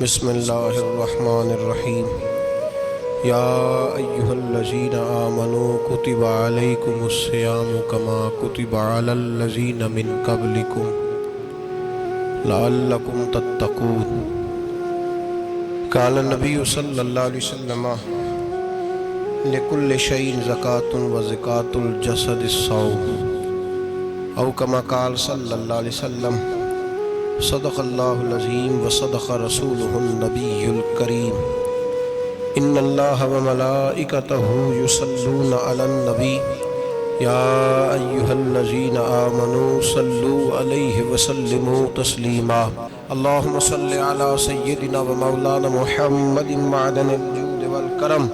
بسم اللہ الرحمن الرحیم یا ایہا الذین آمنوا کتب علیکم الصیام کما کتب علی الذین من قبلکم لعلکم تتقون۔ قال النبی صلی اللہ علیہ وسلم لکل شیء زکاۃ وزکاۃ الجسد الصوم، او کما قال صلی اللہ علیہ وسلم صدق اللہ العظیم وصدق رسولہ النبی الکریم۔ ان اللہ وملائکتہ یصلون علی النبی یا ایہا الذین آمنوا صلوا علیہ وسلموا تسلیما۔ اللہم صل علی سیدنا ومولانا محمد معدن الجود والکرم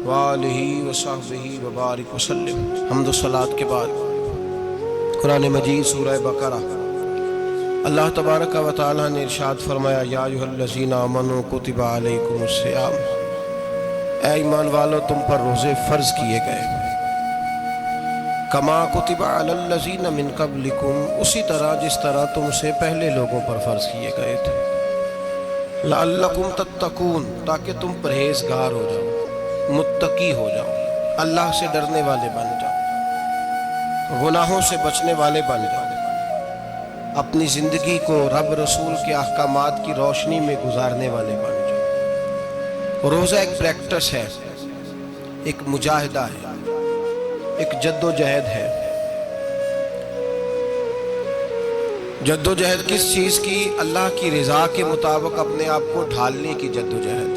وآلہ وصحبہ وبارک وسلم۔ حمد و صلاۃ کے بعد قرآن مجید سورہ بقرہ، اللہ تبارک و تعالیٰ نے ارشاد فرمایا یا ایھا الذین آمنوا کتب علیکم الصیام، اے ایمان والو تم پر روزے فرض کیے گئے، کما کتب علی الذین من قبلکم، اسی طرح جس طرح تم سے پہلے لوگوں پر فرض کیے گئے تھے، لعلکم تتقون، تاکہ تم پرہیزگار ہو جاؤ، متقی ہو جاؤ، اللہ سے ڈرنے والے بن جاؤ، گناہوں سے بچنے والے بن جاؤ، اپنی زندگی کو رب رسول کے احکامات کی روشنی میں گزارنے والے بن جاؤ۔ روزہ ایک پریکٹس ہے، ایک مجاہدہ ہے، ایک جد و جہد ہے۔ جد و جہد کس چیز کی؟ اللہ کی رضا کے مطابق اپنے آپ کو ڈھالنے کی جد و جہد۔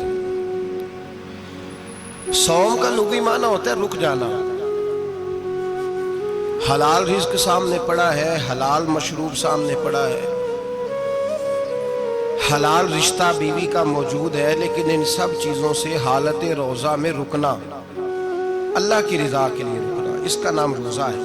صوم کا لغوی معنی ہوتا ہے رک جانا۔ حلال رزق سامنے پڑا ہے، حلال مشروب سامنے پڑا ہے، حلال رشتہ بیوی کا موجود ہے، لیکن ان سب چیزوں سے حالت روزہ میں رکنا، اللہ کی رضا کے لیے رکنا، اس کا نام روزہ ہے۔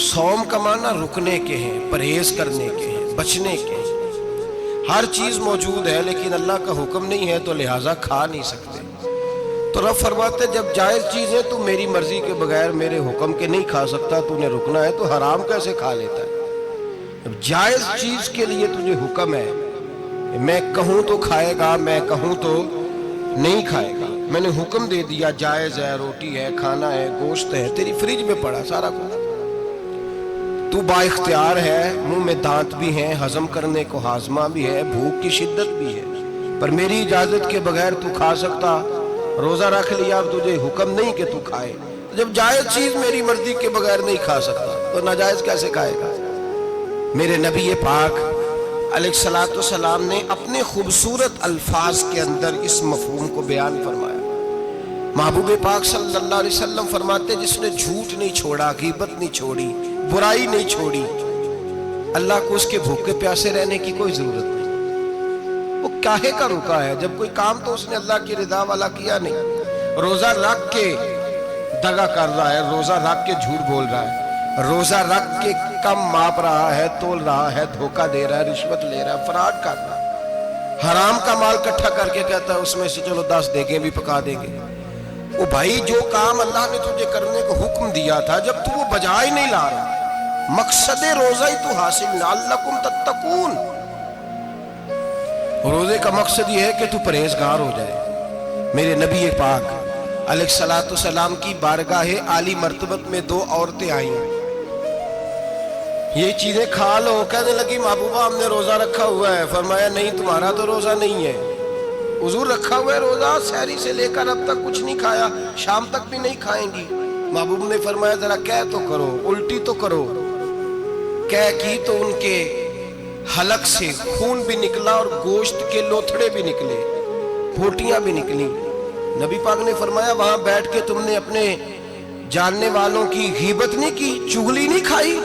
صوم کا معنی رکنے کے ہیں، پرہیز کرنے کے ہیں، بچنے کے ہیں۔ ہر چیز موجود ہے لیکن اللہ کا حکم نہیں ہے تو لہٰذا کھا نہیں سکتے۔ تو رب فرماتے جب جائز چیز ہے تو میری مرضی کے بغیر میرے حکم کے نہیں کھا سکتا، تو نے رکنا ہے تو حرام کیسے کھا لیتا ہے؟ جب جائز چیز کے لیے تجھے حکم ہے، میں کہوں تو کھائے گا، میں کہوں تو نہیں کھائے گا، میں نے حکم دے دیا جائز ہے، روٹی ہے، کھانا ہے، گوشت ہے، تیری فریج میں پڑا سارا کچھ، تو با اختیار ہے، منہ میں دانت بھی ہیں، ہضم کرنے کو ہاضمہ بھی ہے، بھوک کی شدت بھی ہے، پر میری اجازت کے بغیر تو کھا سکتا؟ روزہ رکھ لیا، اب تجھے حکم نہیں کہ تو کھائے، جب جائز چیز میری مرضی کے بغیر نہیں کھا سکتا تو ناجائز کیسے کھائے گا؟ میرے نبی پاک علیہ الصلوۃ والسلام نے اپنے خوبصورت الفاظ کے اندر اس مفہوم کو بیان فرمایا۔ محبوب پاک صلی اللہ علیہ وسلم فرماتے جس نے جھوٹ نہیں چھوڑا، غیبت نہیں چھوڑی، برائی نہیں چھوڑی، اللہ کو اس کے بھوکے پیاسے رہنے کی کوئی ضرورت نہیں۔ وہ کاہے کا رکا ہے؟ جب کوئی کام تو اس نے اللہ کی رضا والا کیا نہیں۔ روزہ رکھ کے دغا کر رہا ہے، روزہ رکھ کے جھوٹ بول رہا ہے، روزہ رکھ کے کم ماپ رہا ہے، تول رہا ہے، دھوکہ دے رہا ہے، رشوت لے رہا ہے، فراڈ کر رہا ہے، حرام کا مال اکٹھا کر کے کہتا ہے اس میں سے چلو 10 دیگیں بھی پکا دیں گے۔ وہ بھائی جو کام اللہ نے تجھے کرنے کو حکم دیا تھا، جب تو وہ بجا ہی نہیں لا رہا، مقصد روزہ ہی تو حاصل، لعلکم تتقون۔ روزے کا مقصد یہ ہے کہ تو پرہیزگار ہو جائے۔ میرے نبی پاک علیہ الصلوۃ والسلام کی بارگاہ عالی مرتبت میں 2 عورتیں آئیں، یہ چیزیں کھا لو، کہنے لگی محبوبہ ہم نے روزہ رکھا ہوا ہے۔ فرمایا نہیں، تمہارا تو روزہ نہیں ہے، حضور رکھا ہوا ہے روزہ، سحری سے لے کر اب تک کچھ نہیں کھایا، شام تک بھی نہیں کھائیں گی۔ محبوب نے فرمایا ذرا کہہ تو کرو، الٹی تو کرو۔ کہہ کی تو ان کے حلق سے خون بھی نکلا اور گوشت کے لوتھڑے بھی نکلے، پھوٹیاں بھی نکلی۔ نبی پاک نے فرمایا وہاں بیٹھ کے تم نے اپنے جاننے والوں کی غیبت نہیں کی، چغلی نہیں کھائی؟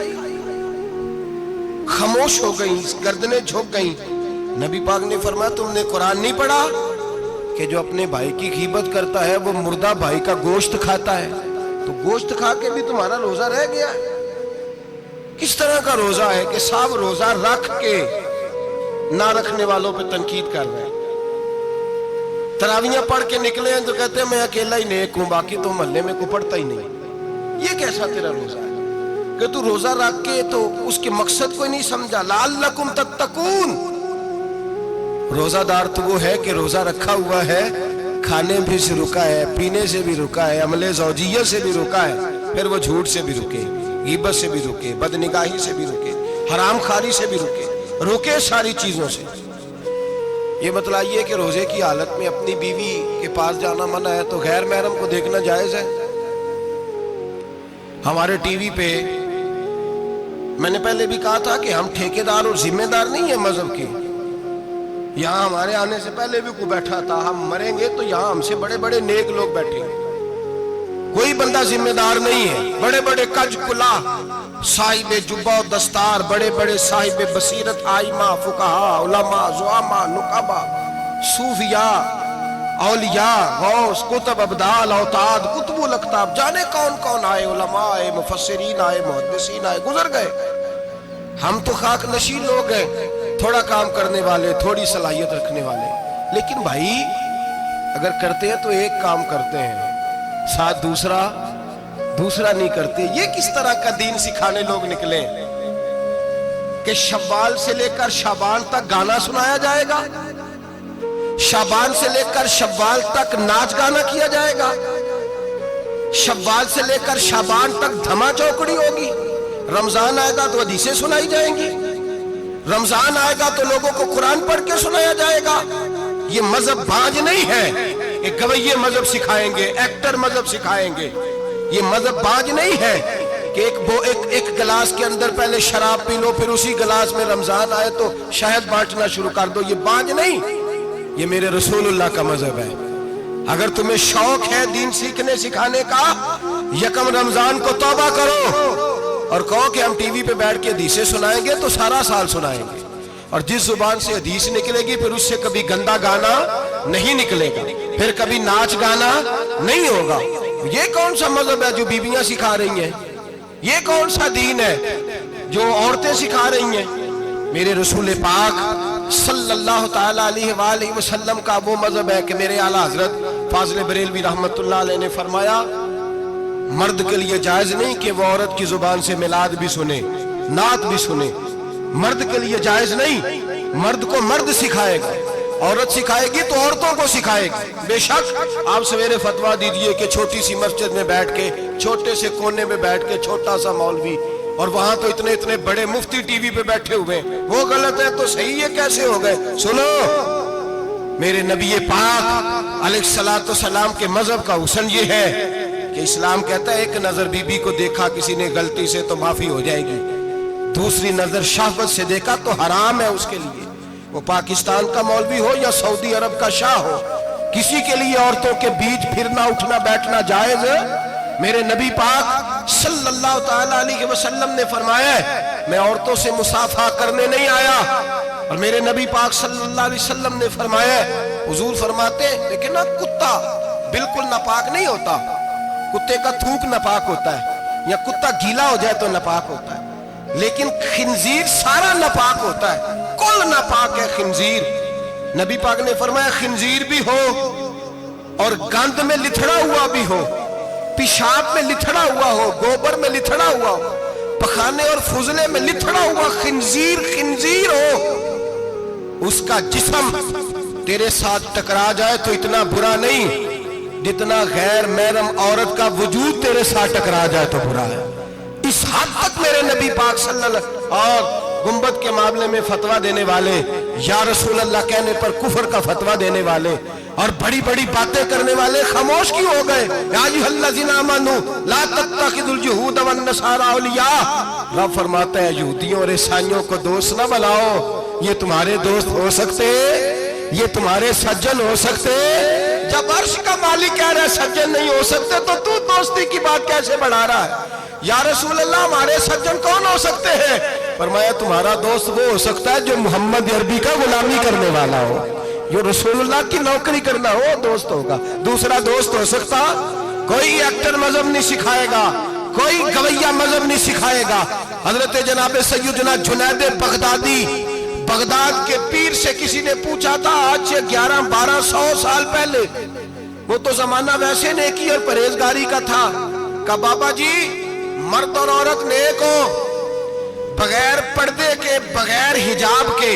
خاموش ہو گئیں، گردنیں جھک گئیں۔ نبی پاک نے فرمایا تم نے قرآن نہیں پڑھا کہ جو اپنے بھائی کی غیبت کرتا ہے وہ مردہ بھائی کا گوشت کھاتا ہے؟ تو گوشت کھا کے بھی تمہارا روزہ رہ گیا ہے۔ کس طرح کا روزہ ہے کہ صاحب روزہ رکھ کے نہ رکھنے والوں پہ تنقید کر رہے ہیں؟ تراویحاں پڑھ کے نکلے ہیں تو کہتے ہیں میں اکیلا ہی نیک ہوں، باقی تو محلے میں کوئی پڑھتا ہی نہیں۔ یہ کیسا تیرا روزہ ہے کہ تو روزہ رکھ کے تو اس کے مقصد کو نہیں سمجھا؟ لعلکم تتقون، روزہ دار تو وہ ہے کہ روزہ رکھا ہوا ہے، کھانے بھی سے رکا ہے، پینے سے بھی رکا ہے، عمل زوجیہ سے بھی رکا ہے، پھر وہ جھوٹ سے بھی رکے، غیبت سے بھی رکے، بدنگاہی سے بھی رکے، حرام خواری سے بھی رکے ساری چیزوں سے۔ یہ بتلائیے کہ روزے کی حالت میں اپنی بیوی کے پاس جانا منع ہے تو غیر محرم کو دیکھنا جائز ہے؟ ہمارے ٹی وی پہ میں نے پہلے بھی کہا تھا کہ ہم ٹھیکیدار اور ذمہ دار نہیں ہیں مذہب کے۔ یہاں ہمارے آنے سے پہلے بھی کوئی بیٹھا تھا، ہم مریں گے تو یہاں ہم سے بڑے بڑے نیک لوگ بیٹھیں گے، کوئی بندہ ذمہ دار نہیں ہے۔ بڑے بڑے کج کلا، صاحب جبہ و دستار، بڑے بڑے صاحب بصیرت، آئمہ، فقہا، علماء، زعماء، نقبا، صوفیاء، اولیاء، غوث، کتب، ابدال، اوتاد، کتب الاقطاب، جانے کون کون آئے، علماء آئے، مفسرین آئے، محدثین آئے، گزر گئے۔ ہم تو خاک نشین لوگ ہیں، تھوڑا کام کرنے والے، تھوڑی صلاحیت رکھنے والے۔ لیکن بھائی اگر کرتے ہیں تو ایک کام کرتے ہیں، ساتھ دوسرا نہیں کرتے۔ یہ کس طرح کا دین سکھانے لوگ نکلے کہ شوال سے لے کر شعبان تک گانا سنایا جائے گا، شعبان سے لے کر شوال تک ناچ گانا کیا جائے گا، شوال سے لے کر شعبان تک دھما چوکڑی ہوگی، رمضان آئے گا تو حدیثیں سنائی جائیں گی، رمضان آئے گا تو لوگوں کو قرآن پڑھ کے سنایا جائے گا۔ یہ مذہب باج نہیں ہے، ایک گویے مذہب سکھائیں گے، ایکٹر مذہب سکھائیں گے۔ یہ مذہب باج نہیں ہے کہ ایک گلاس کے اندر پہلے شراب پی لو، پھر اسی گلاس میں رمضان آئے تو شہد بانٹنا شروع کر دو۔ یہ باج نہیں، یہ میرے رسول اللہ کا مذہب ہے۔ اگر تمہیں شوق ہے دین سیکھنے سکھانے کا، یکم رمضان کو توبہ کرو اور کہو کہ ہم ٹی وی پہ بیٹھ کے حدیثیں سنائیں گے تو سارا سال سنائیں گے، اور جس زبان سے حدیث نکلے گی پھر اس سے کبھی گندا گانا نہیں نکلے گا، پھر کبھی ناچ گانا نہیں ہوگا۔ یہ کون سا مذہب ہے جو بیویاں سکھا رہی ہیں؟ یہ کون سا دین ہے جو عورتیں سکھا رہی ہیں؟ میرے رسول پاک صلی اللہ تعالیٰ علیہ وآلہ وسلم کا وہ مذہب ہے کہ میرے اعلیٰ حضرت فاضل بریلوی رحمت اللہ علیہ نے فرمایا، مرد کے لیے جائز نہیں کہ وہ عورت کی زبان سے میلاد بھی سنے، نعت بھی سنے۔ مرد کے لیے جائز نہیں، مرد کو مرد سکھائے گا، عورت سکھائے گی تو عورتوں کو سکھائے گی۔ بے شک آپ سویرے فتویٰ دیجئے کہ چھوٹی سی مسجد میں بیٹھ کے، چھوٹے سے کونے میں بیٹھ کے چھوٹا سا مولوی، اور وہاں تو اتنے بڑے مفتی ٹی وی پہ بیٹھے ہوئے، وہ غلط ہے تو صحیح، یہ کیسے ہو گئے؟ سنو، میرے نبی پاک علیہ الصلوۃ والسلام کے مذہب کا حسن یہ ہے کہ اسلام کہتا ہے ایک نظر بی بی کو دیکھا کسی نے غلطی سے تو معافی ہو جائے گی، دوسری نظر شہوت سے دیکھا تو حرام ہے اس کے لیے، وہ پاکستان کا مولوی ہو یا سعودی عرب کا شاہ ہو، کسی کے لیے عورتوں کے بیچ پھرنا اٹھنا بیٹھنا جائز ہے۔ میرے نبی پاک صلی اللہ تعالیٰ علیہ وسلم نے فرمایا ہے میں عورتوں سے مصافحہ کرنے نہیں آیا، اور میرے نبی پاک صلی اللہ علیہ وسلم نے فرمایا ہے، حضور فرماتے لیکن نا کتا بالکل ناپاک نہیں ہوتا، کتے کا تھوک ناپاک ہوتا ہے، یا کتا گیلا ہو جائے تو ناپاک ہوتا ہے، لیکن خنزیر سارا ناپاک ہوتا ہے، کل ناپاک ہے خنزیر۔ نبی پاک نے فرمایا خنزیر بھی ہو اور گند میں لتھڑا ہوا بھی ہو، پیشاب میں لتھڑا ہوا ہو، گوبر میں لتھڑا ہوا ہو، پخانے اور فضلے میں لتھڑا ہوا خنزیر ہو، اس کا جسم تیرے ساتھ ٹکرا جائے تو اتنا برا نہیں جتنا غیر محرم عورت کا وجود تیرے ساتھ ٹکرا جائے تو برا ہے۔ اس حد تک میرے نبی پاک صلی اللہ علیہ وسلم، اور گنبد کے معاملے میں فتویٰ دینے والے، یا رسول اللہ کہنے پر کفر کا فتویٰ دینے والے اور بڑی بڑی باتیں کرنے والے خاموش کیوں ہو گئے؟ یا ایھا الذین آمنوا لا تتخذوا اليہود والنصارى اولیاء، رب فرماتا ہے یہودیوں اور عیسائیوں کو دوست نہ بناؤ، یہ تمہارے دوست ہو سکتے، یہ تمہارے سجن ہو سکتے؟ جب عرش کا مالک کہہ رہا ہے سجن نہیں ہو سکتے تو دوستی کی بات کیسے بڑھا رہا ہے؟ یا رسول اللہ ہمارے سجن کون ہو سکتے ہیں؟ فرمایا تمہارا دوست وہ ہو سکتا ہے جو محمد عربی کا غلامی کرنے والا ہو، جو رسول اللہ کی نوکری کرنا ہو دوست ہوگا۔ دوسرا دوست ہو سکتا کوئی ایکٹر مذہب نہیں سکھائے گا، کوئی گویہ مذہب نہیں سکھائے گا۔ حضرت جناب سیدنا جنید بغدادی، بغداد کے پیر سے کسی نے پوچھا تھا آج سے 1100-1200 سال پہلے، وہ تو زمانہ ویسے نیکی اور پرہیزگاری کا تھا، کہا بابا جی مرد اور عورت نیک ہو، بغیر پردے کے، بغیر حجاب کے،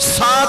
7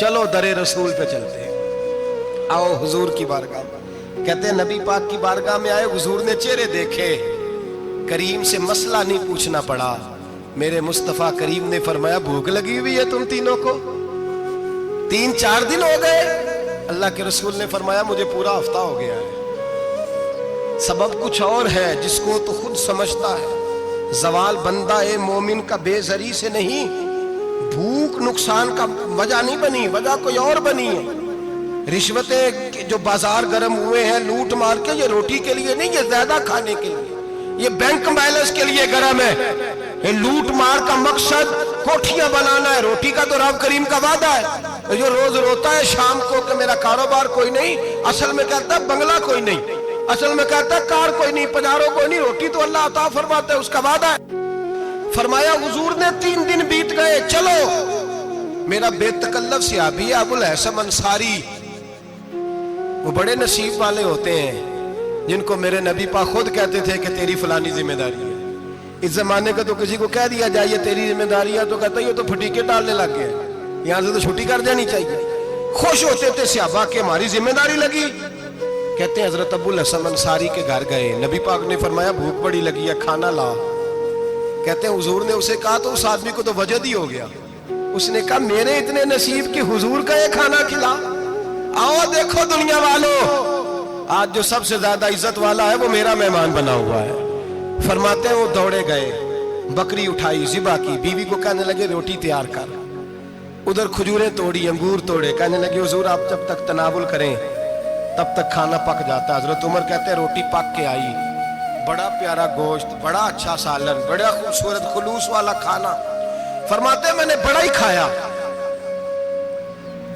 چلو در رسول پہ چلتے ہیں، آؤ حضور کی بارگاہ میں۔ کہتے ہیں نبی پاک کی بارگاہ میں آئے، حضور نے چہرے دیکھے، کریم سے مسئلہ نہیں پوچھنا پڑا۔ میرے مصطفیٰ کریم نے فرمایا بھوک لگی ہوئی ہے تم تینوں کو؟ 3-4 دن ہو گئے؟ اللہ کے رسول نے فرمایا مجھے پورا ہفتہ ہو گیا ہے۔ سبب کچھ اور ہے جس کو تو خود سمجھتا ہے، زوال بندہ مومن کا بے زری سے نہیں، بھوک نقصان کا وجہ نہیں بنی، وجہ کوئی اور بنی ہے۔ رشوتیں جو بازار گرم ہوئے ہیں لوٹ مار کے، یہ روٹی کے لیے نہیں، یہ زیادہ کھانے کے لیے، یہ بینک بیلنس کے لیے گرم ہے۔ یہ لوٹ مار کا مقصد کوٹھیاں بنانا ہے، روٹی کا تو رب کریم کا وعدہ ہے۔ جو روز روتا ہے شام کو کہ میرا کاروبار کوئی نہیں، اصل میں کہتا ہے بنگلہ کوئی نہیں، اصل میں کہتا ہے کار کوئی نہیں، پجارو کوئی نہیں، روٹی تو اللہ عطا فرماتا ہے، اس کا وعدہ ہے۔ فرمایا حضور نے 3 دن بیت گئے، چلو۔ میرا بے تکلف صحابی ہے ابو الحسن انصاری، وہ بڑے نصیب والے ہوتے ہیں جن کو میرے نبی پاک خود کہتے تھے کہ تیری فلانی ذمہ داری ہے۔ اس زمانے کا تو کسی کو کہہ دیا جائے یہ تیری ذمہ داری ہے تو کہتا ہے یہ تو پھٹیکے ڈالنے لگ گئے، یہاں سے تو چھٹی کر جانی چاہیے۔ خوش ہوتے تھے صحابہ کہ ہماری ذمہ داری لگی۔ کہتے ہیں حضرت ابو الحسن انصاری کے گھر گئے، نبی پاک نے فرمایا بھوک بڑی لگی ہے، کھانا لا۔ کہتے ہیں حضور نے اسے کہا تو اس آدمی کو تو وجد ہی ہو گیا، اس نے کہا میرے اتنے نصیب کہ حضور کا یہ کھانا کھلا۔ آؤ دیکھو دنیا والوں، آج جو سب سے زیادہ عزت والا ہے وہ میرا مہمان بنا ہوا ہے۔ فرماتے ہیں وہ دوڑے گئے، بکری اٹھائی، ذبح کی، بیوی کو کہنے لگے روٹی تیار کر، ادھر کھجوریں توڑی، انگور توڑے، کہنے لگے حضور آپ جب تک تناول کریں تب تک کھانا پک جاتا ہے۔ حضرت عمر کہتے ہیں روٹی پک کے آئی، بڑا پیارا گوشت، بڑا اچھا سالن، بڑا خوبصورت خلوص والا کھانا۔ فرماتے ہیں میں نے بڑا ہی کھایا۔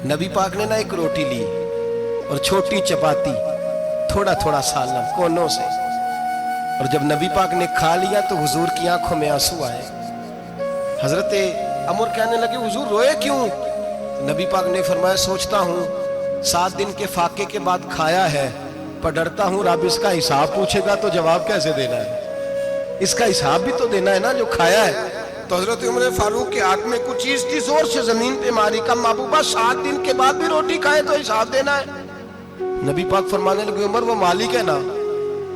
نبی پاک نے نہ ایک روٹی لی اور چھوٹی چپاتی، تھوڑا تھوڑا سالن کونوں سے، اور جب نبی پاک نے کھا لیا تو حضور کی آنکھوں میں آنسو آئے۔ حضرت عمر کہنے لگے حضور روئے کیوں؟ نبی پاک نے فرمایا سوچتا ہوں 7 دن کے فاقے کے بعد کھایا ہے، پر ڈرتا ہوں رب اس کا حساب پوچھے گا تو جواب کیسے دینا ہے، اس کا حساب بھی تو دینا ہے نا جو کھایا ہے۔ تو حضرت عمر فاروق کے ہاتھ میں کچھ چیز تھی، زور سے زمین پہ ماری، کہا محبوبہ 7 دن کے بعد بھی روٹی کھائے تو حساب دینا ہے۔ نبی پاک فرمانے لگے عمر وہ مالک ہے نا،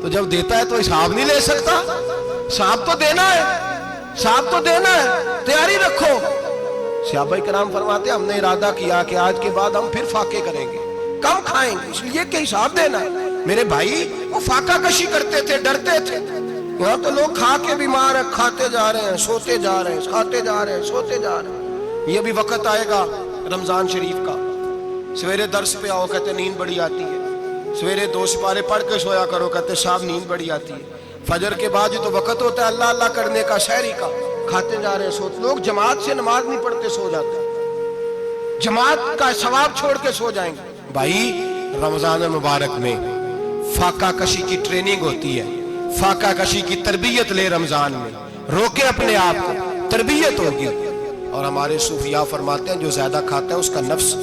تو جب دیتا ہے تو حساب نہیں لے سکتا، حساب تو دینا ہے، حساب تو دینا ہے، تیاری رکھو۔ صحابہ کرام فرماتے ہم نے ارادہ کیا کہ آج کے بعد ہم پھر فاقے کریں گے، کم کھائیں گے، اس لیے کہ حساب دینا ہے۔ میرے بھائی وہ فاقہ کشی کرتے تھے، ڈرتے تھے۔ یہاں تو لوگ کھا کے بیمار ہیں، کھاتے جا رہے ہیں، سوتے جا رہے ہیں، کھاتے جا رہے ہیں، سوتے جا رہے ہیں۔ یہ بھی وقت آئے گا رمضان شریف کا، سویرے درس پہ آؤ کہتے نیند بڑی آتی ہے، سویرے 2 سپارے پڑھ کے سویا کرو کہتے صاحب نیند بڑی آتی ہے، فجر کے بعد جو تو وقت ہوتا ہے اللہ اللہ کرنے کا، سحری کا، کھاتے جا رہے ہیں، سوتے۔ لوگ جماعت سے نماز نہیں پڑھتے، سو جاتے، جماعت کا ثواب چھوڑ کے سو جائیں گے۔ بھائی رمضان مبارک میں فاقہ کشی کی ٹریننگ ہوتی ہے، فاقہ کشی کی تربیت لے، رمضان میں روکے اپنے آپ کو، تربیت ہوگی۔ اور ہمارے صوفیاء فرماتے ہیں جو زیادہ کھاتا ہے اس کا نفس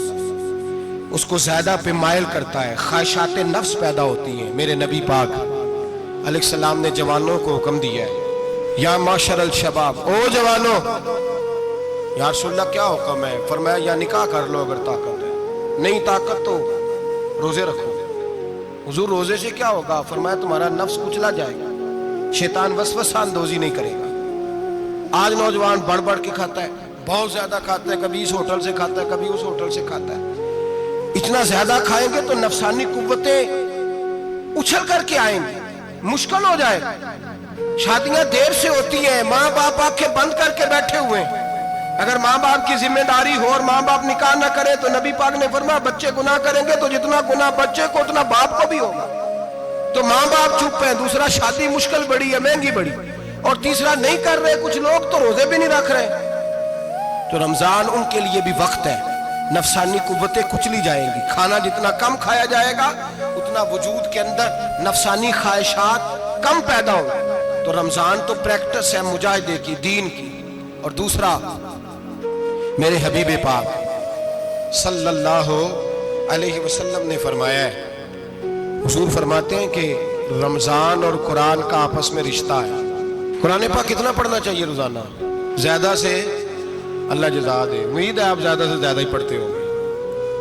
اس کو زیادہ پہ مائل کرتا ہے، خواہشات نفس پیدا ہوتی ہیں۔ میرے نبی پاک علیہ السلام نے جوانوں کو حکم دیا ہے یا معاشر الشباب، او جوانوں، یا رسول اللہ کیا حکم ہے؟ فرمایا یا نکاح کر لو اگر طاقت ہے، نہیں طاقت تو روزے رکھو۔ حضور روزے سے کیا ہوگا؟ فرمایا تمہارا نفس کچلا جائے گا، شیطان وسوسہ اندوزی نہیں کرے گا۔ آج نوجوان بڑھ بڑھ کے کھاتا ہے، بہت زیادہ کھاتا ہے، کبھی اس ہوٹل سے کھاتا ہے، کبھی اس ہوٹل سے کھاتا ہے۔ اتنا زیادہ کھائیں گے تو نفسانی قوتیں اچھل کر کے آئیں گی، مشکل ہو جائے گا۔ شادیاں دیر سے ہوتی ہیں، ماں باپ آنکھیں بند کر کے بیٹھے ہوئے ہیں۔ اگر ماں باپ کی ذمہ داری ہو اور ماں باپ نکاح نہ کرے تو نبی پاک نے فرمایا بچے گناہ کریں گے تو جتنا گناہ بچے کو اتنا باپ کو بھی ہوگا۔ تو ماں باپ چپ ہیں، دوسرا شادی مشکل بڑی ہے، مہنگی بڑی، اور تیسرا نہیں کر رہے، کچھ لوگ تو روزے بھی نہیں رکھ رہے۔ تو رمضان ان کے لیے بھی وقت ہے، نفسانی قوتیں کچلی جائیں گی، کھانا جتنا کم کھایا جائے گا اتنا وجود کے اندر نفسانی خواہشات کم پیدا ہوں۔ تو رمضان تو پریکٹس ہے مجاہدے کی، دین کی۔ اور دوسرا میرے حبیب پاک صلی اللہ علیہ وسلم نے فرمایا ہے، حضور فرماتے ہیں کہ رمضان اور قرآن کا آپس میں رشتہ ہے۔ قرآن پاک کتنا پڑھنا چاہیے روزانہ؟ زیادہ سے اللہ جزا دے، امید ہے آپ زیادہ سے زیادہ ہی پڑھتے ہوں گے۔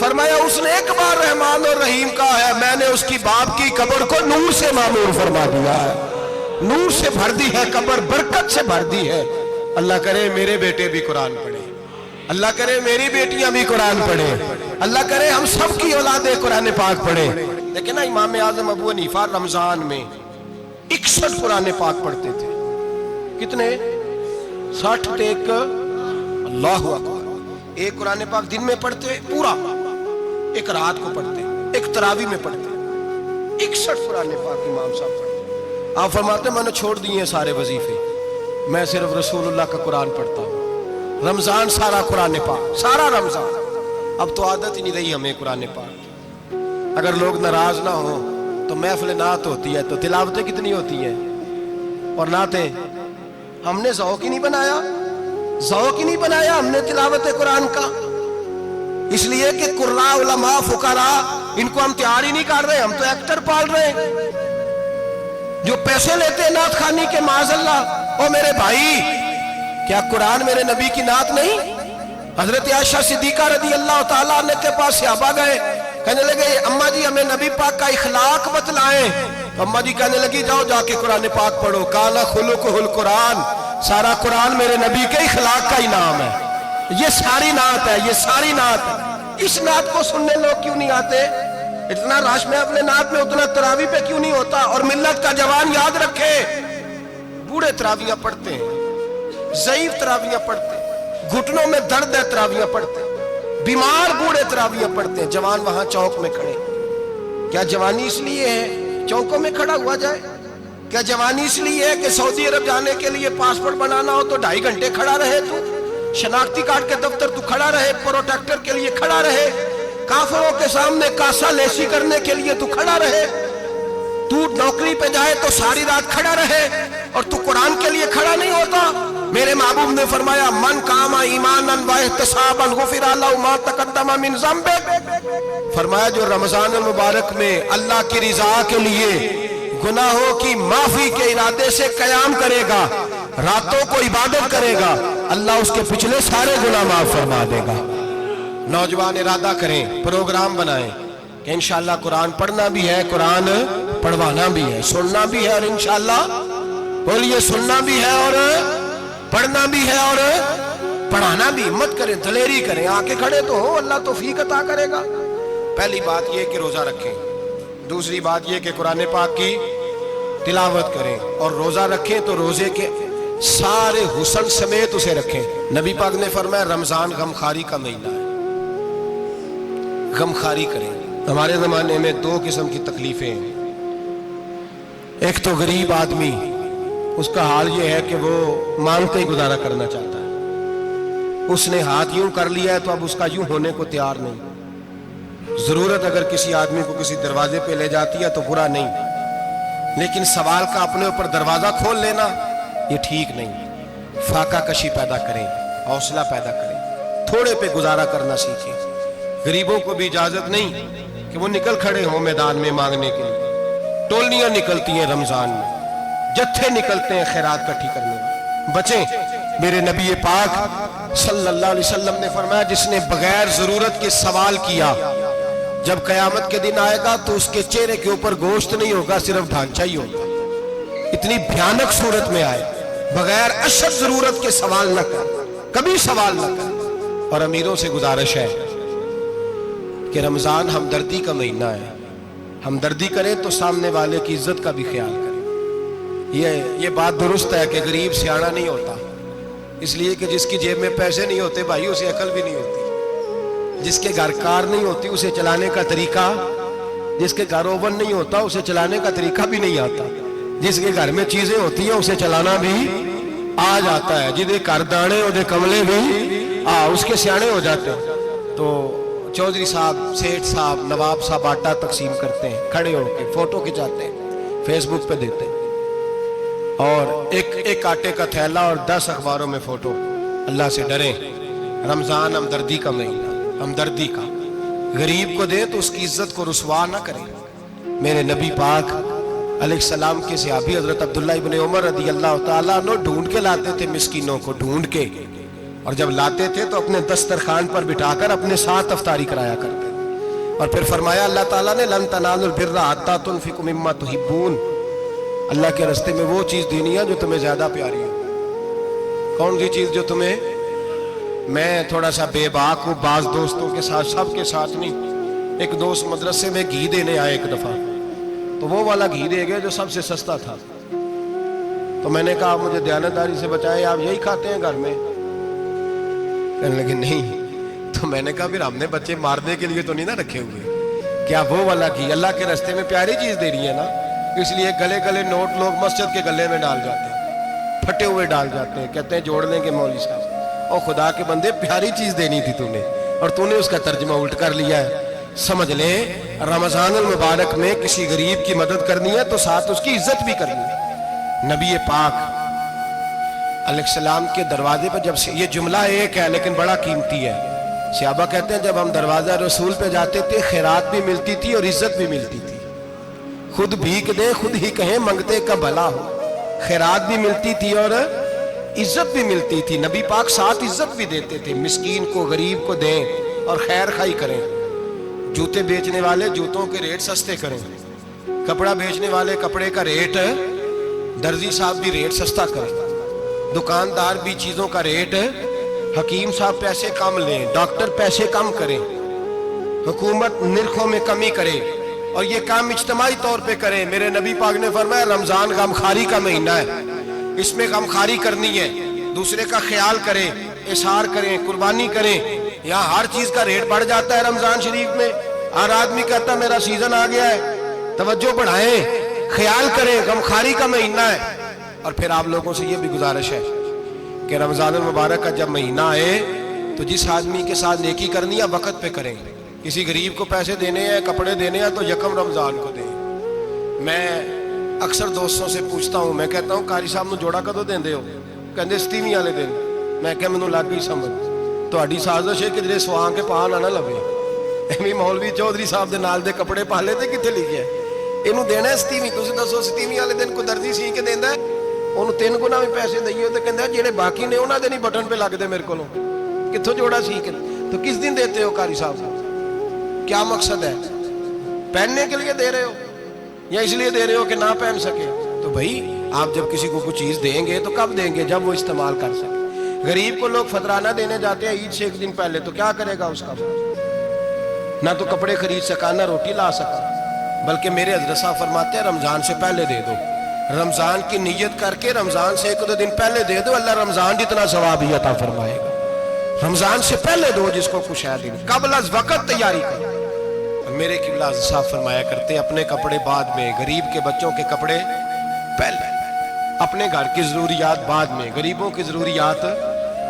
فرمایا اس نے ایک بار رحمان اور رحیم کہا ہے، میں نے اس کی باپ کی قبر کو نور سے معمور فرما دیا ہے، نور سے بھر دی ہے قبر، برکت سے بھر دی ہے۔ اللہ کرے میرے بیٹے بھی قرآن پڑھیں، اللہ کرے میری بیٹیاں بھی قرآن پڑھیں، اللہ کرے ہم سب کی اولادیں قرآن پاک پڑھیں۔ لیکن امام اعظم ابو حنیفہ رمضان میں 61 قرآن پاک پڑھتے تھے۔ کتنے؟ 60 ٹیک اللہ اکبر۔ ایک قرآن پاک دن میں پڑھتے پورا، ایک رات کو پڑھتے، ایک تراویح میں پڑھتے، 61 قرآن پاک امام صاحب پڑھتے۔ آپ فرماتے ہیں میں نے چھوڑ دیے ہیں سارے وظیفے، میں صرف رسول اللہ کا قرآن پڑھتا ہوں۔ رمضان سارا قرآن پاک، سارا رمضان۔ اب تو عادت ہی نہیں رہی ہمیں قرآن پاک۔ اگر لوگ ناراض نہ ہوں تو محفل نعت ہوتی ہے تو تلاوتیں کتنی ہوتی ہیں، اور نعتیں ہم نے ذوق ہی نہیں بنایا، ذوق ہی نہیں بنایا ہم نے تلاوت قرآن کا۔ اس لیے کہ قراء، علماء، فقراء ان کو ہم تیار ہی نہیں کر رہے، ہم تو ایکٹر پال رہے ہیں جو پیسے لیتے ہیں نعت خوانی کے، معاذ اللہ۔ او میرے بھائی، کیا قرآن میرے نبی کی نعت نہیں؟ حضرت عائشہ صدیقہ رضی اللہ تعالیٰ عنہ کے پاس صحابہ گئے، کہنے لگے اماں جی ہمیں نبی پاک کا اخلاق بتلائیں۔ تو اماں جی کہنے لگی جاؤ جا کے قرآن پاک پڑھو، کالا خلقہ القرآن، سارا قرآن میرے نبی کے اخلاق کا انعام ہے۔ یہ ساری نعت ہے، یہ ساری نعت ہے۔ اس نعت کو سننے لوگ کیوں نہیں آتے؟ اتنا رش میں اپنے نعت میں اتنا تراویح پہ کیوں نہیں ہوتا؟ اور ملت کا جوان یاد رکھے، بوڑھے تراویحاں پڑھتے ہیں، ضعیف تراویحاں پڑھتے ہیں، گھٹنوں میں درد ہے تراویحاں پڑھتے ہیں، بیمار بوڑھے تراویحاں پڑھتے ہیں، جوان وہاں چوک میں کھڑے۔ کیا جوانی اس لیے ہے چوکوں میں کھڑا ہوا جائے؟ کیا جوانی اس لیے ہے کہ سعودی عرب جانے کے لیے پاسپورٹ بنانا ہو تو 2.5 گھنٹے کھڑا رہے؟ تو شناختی کارڈ کے دفتر تو کھڑا رہے، پروٹیکٹر کے لیے کھڑا رہے، کافروں کے سامنے کاسا لیسی کرنے کے لیے تو کھڑا رہے، تو نوکری پہ جائے تو ساری رات کھڑا رہے، اور تو قرآن کے لیے کھڑا نہیں ہوتا؟ میرے محبوب نے فرمایا من قام ایمانا واحتسابا غفر له ما تقدم من ذنبه۔ فرمایا جو رمضان المبارک میں اللہ کی رضا کے لیے گناہوں کی معافی کے ارادے سے قیام کرے گا، راتوں کو عبادت کرے گا، اللہ اس کے پچھلے سارے گناہ معاف فرما دے گا۔ نوجوان ارادہ کریں، پروگرام بنائیں کہ انشاءاللہ قرآن پڑھنا بھی ہے، قرآن پڑھوانا بھی ہے، سننا بھی ہے، اور انشاءاللہ بولیے سننا بھی ہے اور پڑھنا بھی ہے اور پڑھانا بھی۔ ہمت کریں، دلیری کریں، آ کے کھڑے تو ہو، اللہ توفیق عطا کرے گا۔ پہلی بات یہ کہ روزہ رکھیں، دوسری بات یہ کہ قرآن پاک کی تلاوت کریں، اور روزہ رکھیں تو روزے کے سارے حسن سمیت اسے رکھیں۔ نبی پاک نے فرمایا رمضان غمخاری کا مہینہ ہے، غمخاری کریں۔ ہمارے زمانے میں 2 قسم کی تکلیفیں ہیں۔ ایک تو غریب آدمی، اس کا حال یہ ہے کہ وہ مانگتے ہی گزارا کرنا چاہتا ہے، اس نے ہاتھ یوں کر لیا ہے تو اب اس کا یوں ہونے کو تیار نہیں۔ ضرورت اگر کسی آدمی کو کسی دروازے پہ لے جاتی ہے تو برا نہیں، لیکن سوال کا اپنے اوپر دروازہ کھول لینا یہ ٹھیک نہیں۔ فاقہ کشی پیدا کریں، حوصلہ پیدا کریں، تھوڑے پہ گزارا کرنا سیکھیں۔ غریبوں کو بھی اجازت نہیں کہ وہ نکل کھڑے ہوں میدان میں مانگنے کے لیے۔ ٹولیاں نکلتی ہیں رمضان میں، جتھے نکلتے ہیں خیرات کٹھی کرنے میں، بچیں۔ میرے نبی پاک صلی اللہ علیہ وسلم نے فرمایا جس نے بغیر ضرورت کے سوال کیا، جب قیامت کے دن آئے گا تو اس کے چہرے کے اوپر گوشت نہیں ہوگا، صرف ڈھانچہ ہی ہوگا۔ اتنی بھیانک صورت میں آئے، بغیر اشد ضرورت کے سوال نہ کر، کبھی سوال نہ کر۔ اور امیروں سے گزارش ہے کہ رمضان ہمدردی کا مہینہ ہے، ہمدردی کریں تو سامنے والے کی عزت کا بھی خیال کریں۔ یہ بات درست ہے کہ غریب سیاڑا نہیں ہوتا، اس لیے کہ جس کی جیب میں پیسے نہیں ہوتے بھائی اسے عقل بھی نہیں ہوتی، جس کے گھر کار نہیں ہوتی اسے چلانے کا طریقہ، جس کے گھر اوون نہیں ہوتا اسے چلانے کا طریقہ بھی نہیں آتا، جس کے گھر میں چیزیں ہوتی ہیں اسے چلانا بھی آ جاتا ہے، جدے گھر دانے اور کملے بھی اس کے سیانے ہو جاتے ہیں۔ تو چودھری صاحب، سیٹھ صاحب، نواب صاحب آٹا تقسیم کرتے ہیں، کھڑے ہو کے فوٹو کھچاتے ہیں، فیس بک پہ دیتے ہیں، اور ایک آٹے کا تھیلا اور 10 اخباروں میں فوٹو۔ اللہ سے ڈریں، رمضان ہمدردی کا مہینہ، ہمدردی کا۔ غریب کو دیں تو اس کی عزت کو رسوا نہ کریں۔ میرے نبی پاک علیہ السلام کے صحابی حضرت عبداللہ ابن عمر رضی اللہ تعالیٰ عنہ ڈھونڈ کے لاتے تھے مسکینوں کو، ڈھونڈ کے، اور جب لاتے تھے تو اپنے دسترخوان پر بٹھا کر اپنے ساتھ افطاری کرایا کرتے۔ اور پھر فرمایا اللہ تعالیٰ نے لن تنالوا البر حتی تنفقوا مما تحبون، اللہ کے راستے میں وہ چیز دینی ہے جو تمہیں زیادہ پیاری ہے۔ کون سی چیز جو تمہیں؟ میں تھوڑا سا بے باک ہوں، بعض دوستوں کے ساتھ، سب کے ساتھ نہیں۔ ایک دوست مدرسے میں گھی دینے آئے ایک دفعہ، تو وہ والا گھی دے گئے جو سب سے سستا تھا۔ تو میں نے کہا مجھے دیانتداری سے بچائے، آپ یہی کھاتے ہیں گھر میں؟ کہنے لگے نہیں۔ تو میں نے کہا پھر ہم نے بچے مارنے کے لیے تو نہیں نہ رکھے ہوئے، کیا وہ والا گھی اللہ کے راستے میں پیاری چیز دے رہی ہے نا؟ اس لیے گلے گلے نوٹ لوگ مسجد کے گلے میں ڈال جاتے ہیں، پھٹے ہوئے ڈال جاتے ہیں، کہتے ہیں جوڑ لیں گے مولوی صاحب۔ اور خدا کے بندے پیاری چیز دینی تھی تو نے، اور تو نے اس کا ترجمہ الٹ کر لیا ہے۔ سمجھ لیں رمضان المبارک میں کسی غریب کی مدد کرنی ہے تو ساتھ اس کی عزت بھی کرنی ہے۔ نبی پاک علیہ السلام کے دروازے پر جب سے، یہ جملہ ایک ہے لیکن بڑا قیمتی ہے، صحابہ کہتے ہیں جب ہم دروازہ رسول پہ جاتے تھے خیرات بھی ملتی تھی اور عزت بھی ملتی تھی۔ خود بھیک دیں خود ہی کہیں منگتے کا بھلا ہو، خیرات بھی ملتی تھی اور عزت بھی ملتی تھی۔ نبی پاک ساتھ عزت بھی دیتے تھے، مسکین کو غریب کو دیں اور خیر خائی کریں۔ جوتے بیچنے والے جوتوں کے ریٹ سستے کریں، کپڑا بیچنے والے کپڑے کا ریٹ، درزی صاحب بھی ریٹ سستا کریں، دکاندار بھی چیزوں کا ریٹ، حکیم صاحب پیسے کم لیں، ڈاکٹر پیسے کم کریں، حکومت نرخوں میں کمی کرے، اور یہ کام اجتماعی طور پہ کریں۔ میرے نبی پاک نے فرمایا رمضان غمخواری کا مہینہ ہے، اس میں غمخواری کرنی ہے، دوسرے کا خیال کریں، اظہار کریں، قربانی کریں۔ یہاں ہر چیز کا ریٹ بڑھ جاتا ہے رمضان شریف میں، ہر آدمی کہتا ہے میرا سیزن آ گیا ہے، توجہ بڑھائیں، خیال کریں، غمخواری کا مہینہ ہے۔ اور پھر آپ لوگوں سے یہ بھی گزارش ہے کہ رمضان المبارک کا جب مہینہ آئے تو جس آدمی کے ساتھ نیکی کرنی ہے وقت پہ کریں۔ کسی غریب کو پیسے دینے ہیں، کپڑے دینے ہیں تو یکم رمضان کو دیں۔ میں اکثر دوستوں سے پوچھتا ہوں، میں کہتا ہوں قاری صاحب نو جوڑا کدو دیندے ہو؟ کہندے 27 والے دن۔ میں کہ مینوں لگ گئی سمجھ، تہاڈی سازش ہے کہ سواں کے پا نہ لوے، ایویں مولوی چودھری صاحب دے نال دے کپڑے پا لے تے کتنے لکھے ہے اینوں دینا ہے 27۔ تسی دسو 27 والے دن کو درزی سی کے دیندا ہے، انہوں 3 گنا بھی پیسے دئیے تو کہندا جڑے باقی نے انہاں دے نہیں بٹن پہ لگ دے میرے کولوں، کتھوں جوڑا سی کے؟ تو کس دن دیتے ہو قاری صاحب؟ کیا مقصد ہے؟ پہننے کے لیے دے رہے ہو یا اس لیے دے رہے ہو کہ نہ پہن سکے؟ تو بھائی آپ جب کسی کو کچھ چیز دیں گے تو کب دیں گے؟ جب وہ استعمال کر سکے۔ غریب کو لوگ فطرانہ دینے جاتے ہیں عید سے ایک دن پہلے، تو کیا کرے گا اس کا؟ نہ تو کپڑے خرید سکا نہ روٹی لا سکا، بلکہ میرے حضرت صاحب فرماتے ہیں رمضان سے پہلے دے دو، رمضان کی نیت کر کے رمضان سے 1-2 دن پہلے دے دو، اللہ رمضان جتنا ثواب ہی عطا فرمائے گا۔ رمضان سے پہلے دو جس کو کچھ ہے دن، قبل از وقت تیاری کرو۔ میرے قبلہ حضرت صاحب فرمایا کرتے اپنے کپڑے بعد میں، غریب کے بچوں کے کپڑے پہلے، اپنے گھر کی ضروریات بعد میں، غریبوں کی ضروریات،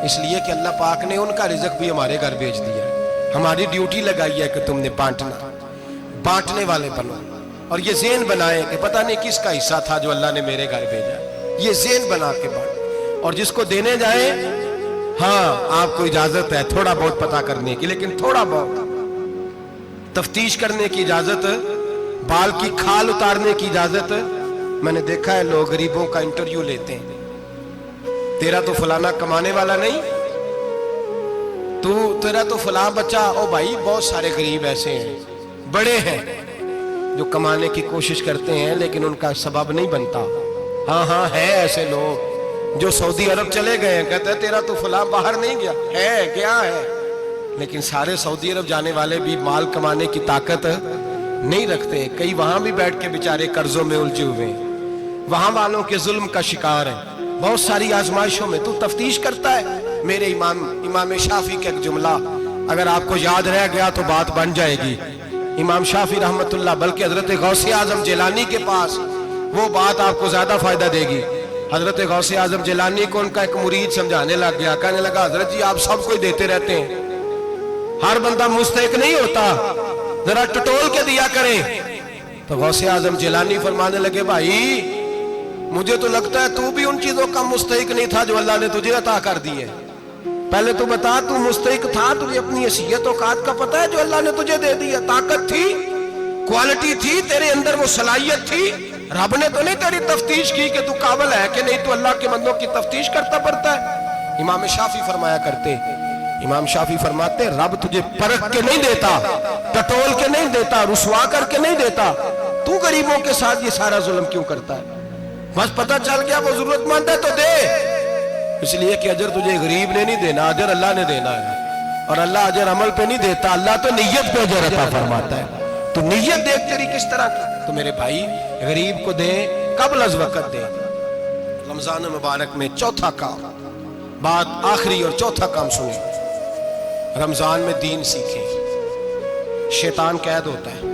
اس لیے کہ اللہ پاک نے ان کا رزق بھی ہمارے گھر بھیج دیا ہے۔ ہماری ڈیوٹی لگائی ہے کہ تم نے بانٹنا، بانٹنے والے بنو، اور یہ ذہن بنائے کہ پتہ نہیں کس کا حصہ تھا جو اللہ نے میرے گھر بھیجا، یہ ذہن بنا کے بانٹ۔ اور جس کو دینے جائیں، ہاں آپ کو اجازت ہے تھوڑا بہت پتہ کرنے کی، لیکن تھوڑا بہت تفتیش کرنے کی اجازت، بال کی کھال اتارنے کی اجازت۔ میں نے دیکھا ہے لوگ غریبوں کا انٹرویو لیتے ہیں، تیرا تو فلانا کمانے والا نہیں، تیرا تو فلاں بچہ، او بھائی بہت سارے غریب ایسے ہیں، بڑے ہیں جو کمانے کی کوشش کرتے ہیں لیکن ان کا سبب نہیں بنتا۔ ہاں ہے ایسے لوگ جو سعودی عرب چلے گئے ہیں، کہتے ہیں تیرا تو فلاں باہر نہیں گیا، ہے کیا ہے، لیکن سارے سعودی عرب جانے والے بھی مال کمانے کی طاقت نہیں رکھتے، کئی وہاں بھی بیٹھ کے بیچارے قرضوں میں الجھے ہوئے ہیں، وہاں والوں کے ظلم کا شکار ہیں، بہت ساری آزمائشوں میں۔ تو تفتیش کرتا ہے۔ میرے امام شافعی کا ایک جملہ اگر آپ کو یاد رہ گیا تو بات بن جائے گی۔ امام شافعی رحمت اللہ، بلکہ حضرت غوث اعظم جیلانی کے پاس وہ بات آپ کو زیادہ فائدہ دے گی۔ حضرت غوث اعظم جیلانی کو ان کا ایک مرید سمجھانے لگ گیا، کہنے لگا حضرت جی آپ سب کو ہی دیتے رہتے ہیں، ہر بندہ مستحق نہیں ہوتا، ذرا ٹٹول کے دیا کریں۔ تو غوث اعظم جیلانی فرمانے لگے بھائی مجھے تو لگتا ہے تو بھی ان چیزوں کا مستحق نہیں تھا جو اللہ نے تجھے عطا کر دی ہے، پہلے تو بتا تو مستحق تھا، تجھے اپنی حیثیت اوقات کا پتہ ہے جو اللہ نے تجھے دے دیا، طاقت تھی، کوالٹی تھی تیرے اندر، وہ صلاحیت تھی، رب نے تو نہیں تیری تفتیش کی کہ تو قابل ہے کہ نہیں، تو اللہ کے بندوں کی تفتیش کرتا پڑتا ہے۔ امام شافعی فرمایا کرتے امام شافعی فرماتے رب تجھے پرکھ کے نہیں دیتا، ٹٹول کے نہیں دیتا، رسوا کر کے نہیں دیتا، تو غریبوں کے ساتھ یہ سارا ظلم کیوں کرتا ہے؟ بس پتہ چل گیا وہ ضرورت مند ہے تو دے، اس لیے کہ اجر تجھے غریب نے نہیں دینا، اجر اللہ نے دینا ہے، اور اللہ اجر عمل پہ نہیں دیتا، اللہ تو نیت پہ اجر عطا فرماتا ہے۔ تو نیت دیکھ تیری کس طرح کی، تو میرے بھائی غریب کو دے، قبل از وقت دے۔ رمضان مبارک میں چوتھا کام، بات آخری اور چوتھا کام سنیں، رمضان میں دین سیکھیں۔ شیطان قید ہوتا ہے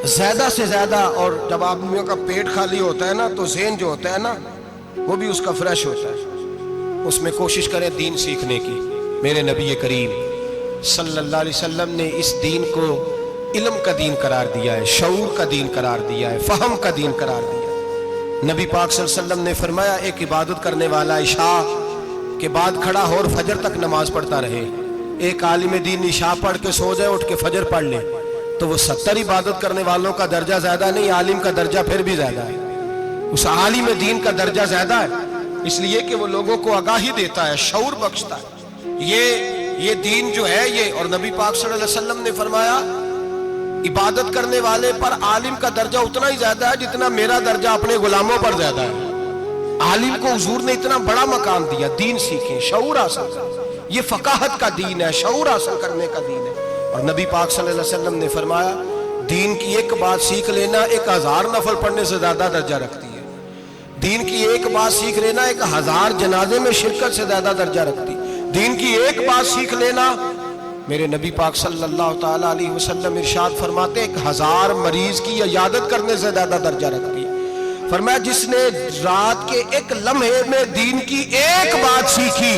زیادہ سے زیادہ، اور جب آدمیوں کا پیٹ خالی ہوتا ہے نا تو ذہن جو ہوتا ہے نا وہ بھی اس کا فریش ہوتا ہے، اس میں کوشش کریں دین سیکھنے کی۔ میرے نبی کریم صلی اللہ علیہ وسلم نے اس دین کو علم کا دین قرار دیا ہے، شعور کا دین قرار دیا ہے، فہم کا دین قرار دیا ہے۔ نبی پاک صلی اللہ علیہ وسلم نے فرمایا ایک عبادت کرنے والا عشاء کے بعد کھڑا ہو اور فجر تک نماز پڑھتا رہے، ایک عالم دین عشاء پڑھ کے سو جائے، اٹھ کے فجر پڑھ لے، تو وہ 70 عبادت کرنے والوں کا درجہ زیادہ نہیں، عالم کا درجہ پھر بھی زیادہ ہے، اس عالم دین کا درجہ زیادہ ہے، اس لیے کہ وہ لوگوں کو آگاہی دیتا ہے، شعور بخشتا ہے۔ یہ دین جو ہے یہ، اور نبی پاک صلی اللہ علیہ وسلم نے فرمایا عبادت کرنے والے پر عالم کا درجہ اتنا ہی زیادہ ہے جتنا میرا درجہ اپنے غلاموں پر زیادہ ہے۔ عالم کو حضور نے اتنا بڑا مقام دیا، دین سیکھیں، شعور حاصل کریں، یہ فقاہت کا دین ہے، شعور حاصل کرنے کا دین ہے۔ اور نبی پاک صلی اللہ علیہ وسلم نے فرمایا دین کی ایک بات سیکھ لینا 1000 نفل پڑھنے سے زیادہ درجہ رکھتی ہے، دین کی ایک بات سیکھ لینا 1000 جنازے میں شرکت سے زیادہ درجہ رکھتی، دین کی ایک بات سیکھ لینا، میرے نبی پاک صلی اللہ تعالیٰ علیہ وسلم ارشاد فرماتے 1000 مریض کی عیادت کرنے سے زیادہ درجہ رکھتی ہے۔ فرمایا جس نے رات کے ایک لمحے میں دین کی ایک بات سیکھی،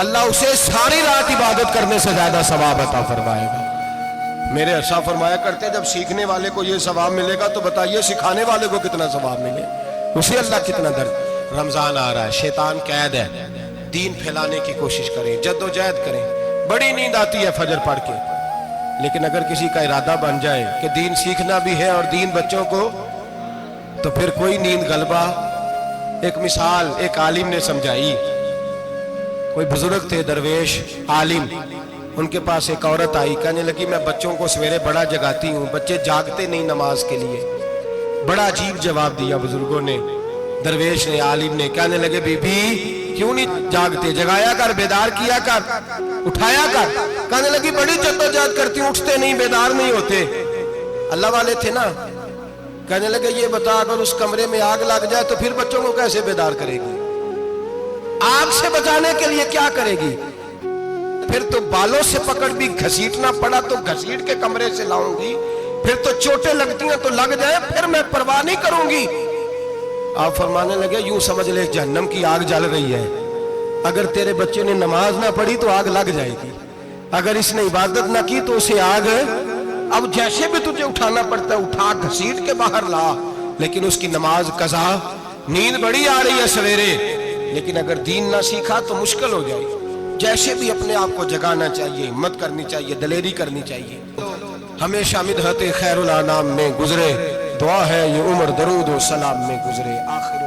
اللہ اسے ساری رات عبادت کرنے سے زیادہ ثواب عطا فرمائے گا۔ میرے ارشاد فرمایا کرتے جب سیکھنے والے کو یہ ثواب ملے گا تو بتائیے سکھانے والے کو کتنا ثواب ملے، اسے اللہ کتنا درد۔ رمضان آ رہا ہے، شیطان قید ہے، دین پھیلانے کی کوشش کریں، جد و جہد کریں۔ بڑی نیند آتی ہے فجر پڑھ کے، لیکن اگر کسی کا ارادہ بن جائے کہ دین سیکھنا بھی ہے اور دین بچوں کو، تو پھر کوئی نیند غلبہ۔ ایک مثال ایک عالم نے سمجھائی، کوئی بزرگ تھے درویش عالم، ان کے پاس ایک عورت آئی، کہنے لگی میں بچوں کو سویرے بڑا جگاتی ہوں، بچے جاگتے نہیں نماز کے لیے۔ بڑا عجیب جواب دیا بزرگوں نے، درویش نے، عالم نے، کہنے لگے بی بی کیوں نہیں جاگتے، جگایا کر، بیدار کیا کر، اٹھایا کر۔ کہنے لگی بڑی جدوجہد کرتی ہوں، اٹھتے نہیں، بیدار نہیں ہوتے۔ اللہ والے تھے نا، کہنے لگے یہ بتا اگر اس کمرے میں آگ لگ جائے تو پھر بچوں کو کیسے بیدار کرے گی، آگ سے بچانے کے لیے کیا کرے گی؟ پھر تو بالوں سے پکڑ بھی گھسیٹنا پڑا تو گھسیٹ کے کمرے سے لاؤں گی، پھر تو چوٹیں لگتی ہیں تو لگ جائے، پھر میں پرواہ نہیں کروں گی۔ آپ فرمانے لگے یوں سمجھ لے جہنم کی آگ جل رہی ہے، اگر تیرے بچے نے نماز نہ پڑھی تو آگ لگ جائے گی، اگر اس نے عبادت نہ کی تو اسے آگ، اب جیسے بھی تجھے اٹھانا پڑتا ہے اٹھا گھسیٹ کے باہر لا، لیکن اس کی نماز قضا۔ نیند بڑی آ رہی ہے سویرے، لیکن اگر دین نہ سیکھا تو مشکل ہو جائے۔ جیسے بھی اپنے آپ کو جگانا چاہیے، ہمت کرنی چاہیے، دلیری کرنی چاہیے۔ ہمیشہ مدحت خیر الانام میں گزرے، دعا ہے یہ عمر درود و سلام میں گزرے۔ آخر